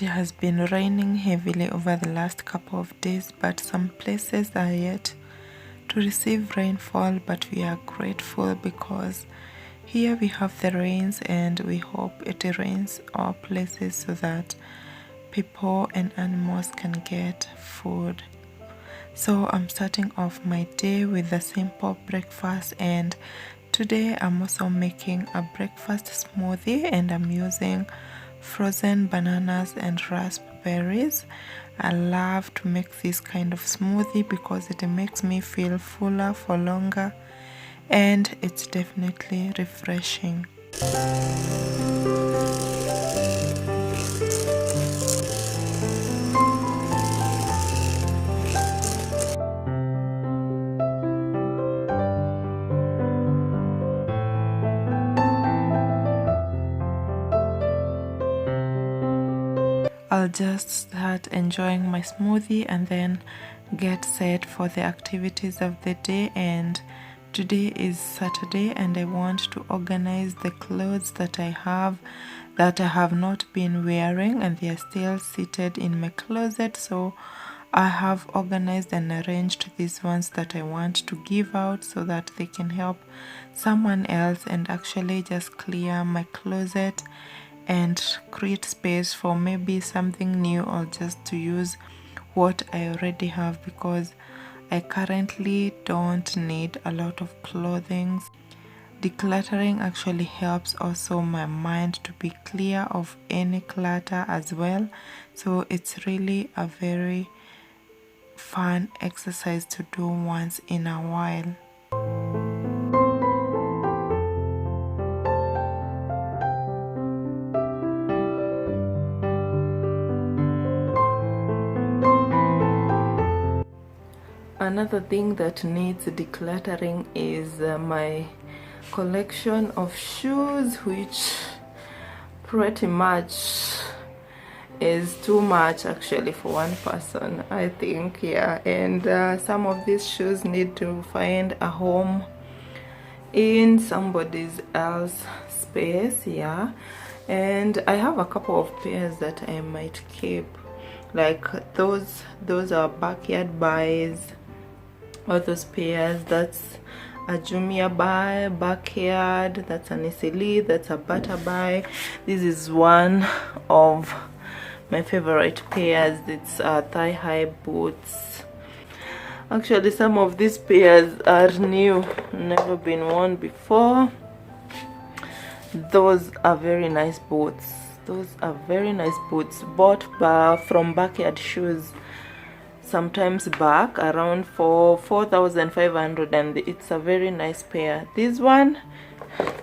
has been raining heavily over the last couple of days, but some places are yet to receive rainfall, but we are grateful because here we have the rains, and we hope it rains all places so that people and animals can get food. So I'm starting off my day with a simple breakfast, and today I'm also making a breakfast smoothie, and I'm using frozen bananas and raspberries. I love to make this kind of smoothie because it makes me feel fuller for longer, and it's definitely refreshing. I'll just start enjoying my smoothie and then get set for the activities of the day. And today is Saturday, and I want to organize the clothes that I have not been wearing, and they are still seated in my closet. So I have organized and arranged these ones that I want to give out so that they can help someone else, and actually just clear my closet and create space for maybe something new, or just to use what I already have, because I currently don't need a lot of clothing. Decluttering actually helps also my mind to be clear of any clutter as well, so it's really a very fun exercise to do once in a while. Another thing that needs decluttering is my collection of shoes, which pretty much is too much actually for one person, I think. Yeah, and some of these shoes need to find a home in somebody's else space. Yeah, and I have a couple of pairs that I might keep, like those are backyard buys. All those pairs, that's a Jumia buy, backyard, that's an easily, that's a butter buy. This is one of my favorite pairs. It's thigh-high boots. Actually, some of these pairs are new, never been worn before. Those are very nice boots. Those are very nice boots, bought from Backyard Shoes sometimes back, around for 4,500, and it's a very nice pair. This one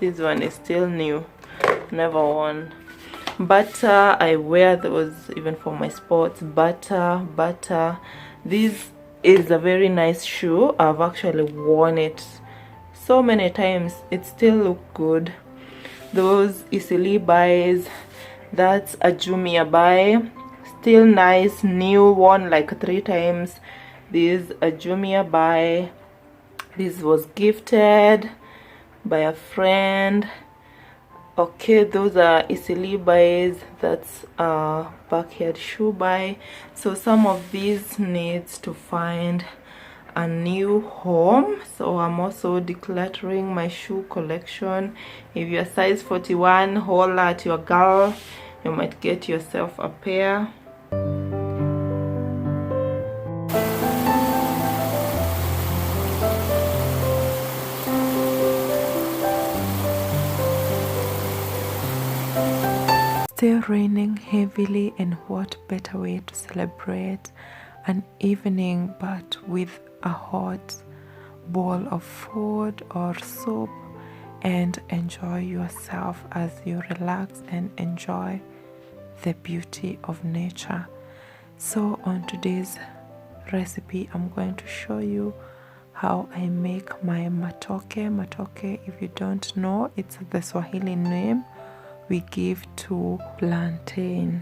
is still new, never worn. Butter, I wear those even for my sports. Butter, this is a very nice shoe. I've actually worn it so many times, it still look good. Those easily buys, that's a Jumia buy, still nice, new, worn like 3 times. This a Jumia buy. This was gifted by a friend. Okay, those are easily buys. That's a backyard shoe buy. So some of these needs to find a new home, so I'm also decluttering my shoe collection. If you're size 41, holla at your girl, you might get yourself a pair. Still raining heavily, and what better way to celebrate an evening but with a hot bowl of food or soup, and enjoy yourself as you relax and enjoy the beauty of nature. So on today's recipe, I'm going to show you how I make my matoke. Matoke, if you don't know, it's the Swahili name we give to plantain.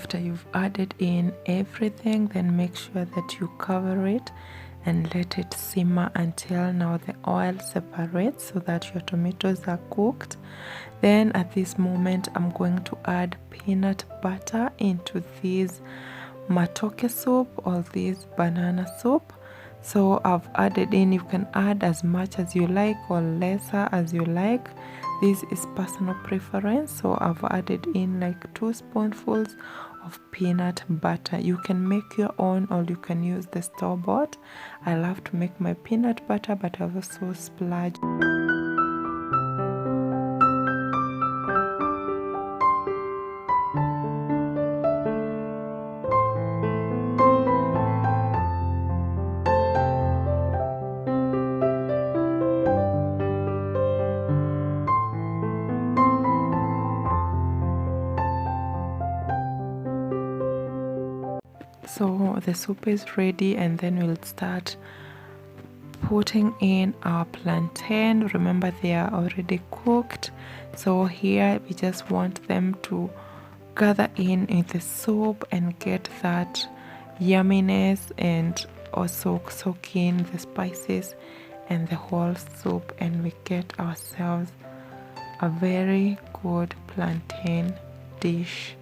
after you've added in everything, then make sure that you cover it and let it simmer until now the oil separates so that your tomatoes are cooked. Then at this moment I'm going to add peanut butter into this Matoke soup or this banana soup. So I've added in, you can add as much as you like or lesser as you like. This is personal preference, so I've added in like 2 spoonfuls of peanut butter. You can make your own or you can use the store-bought. I love to make my peanut butter, but I've also splurged. So the soup is ready, and then we'll start putting in our plantain. Remember, they are already cooked, so here we just want them to gather in the soup and get that yumminess, and also soak in the spices and the whole soup, and we get ourselves a very good plantain dish.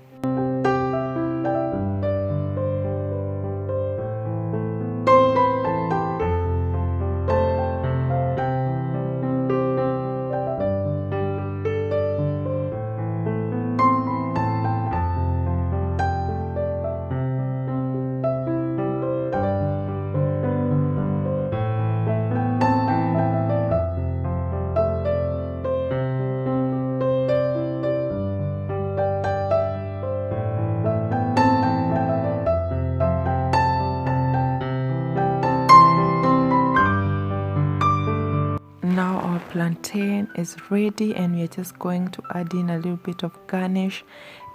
Now our plantain is ready, and we're just going to add in a little bit of garnish,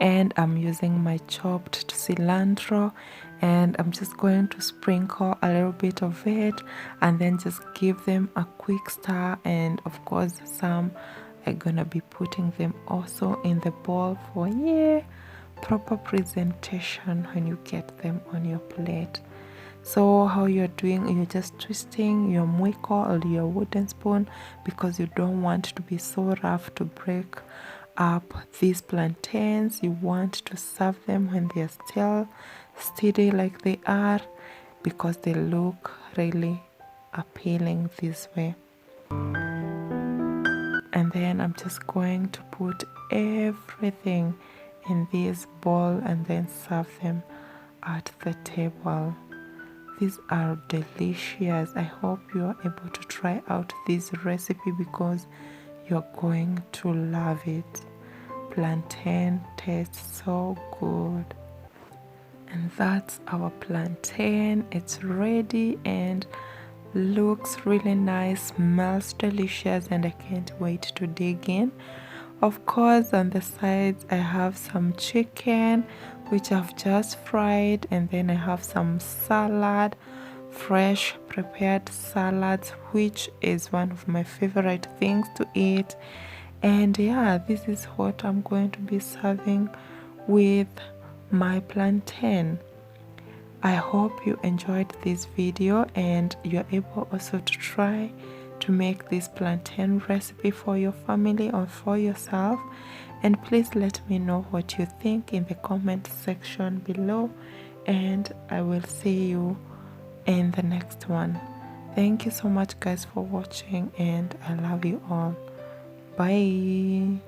and I'm using my chopped cilantro, and I'm just going to sprinkle a little bit of it and then just give them a quick stir. And of course some I'm gonna be putting them also in the bowl for proper presentation when you get them on your plate. So how you're doing, you're just twisting your mwiko or your wooden spoon, because you don't want to be so rough to break up these plantains. You want to serve them when they're still steady like they are, because they look really appealing this way. And then I'm just going to put everything in this bowl and then serve them at the table. These are delicious. I hope you are able to try out this recipe because you're going to love it. Plantain tastes so good. And that's our plantain. It's ready and looks really nice, smells delicious, and I can't wait to dig in. Of course, on the sides I have some chicken which I've just fried, and then I have some salad, fresh prepared salads, which is one of my favorite things to eat. And yeah, this is what I'm going to be serving with my plantain. I hope you enjoyed this video and you're able also to try to make this plantain recipe for your family or for yourself. And please let me know what you think in the comment section below, and I will see you in the next one. Thank you so much guys for watching, and I love you all. Bye.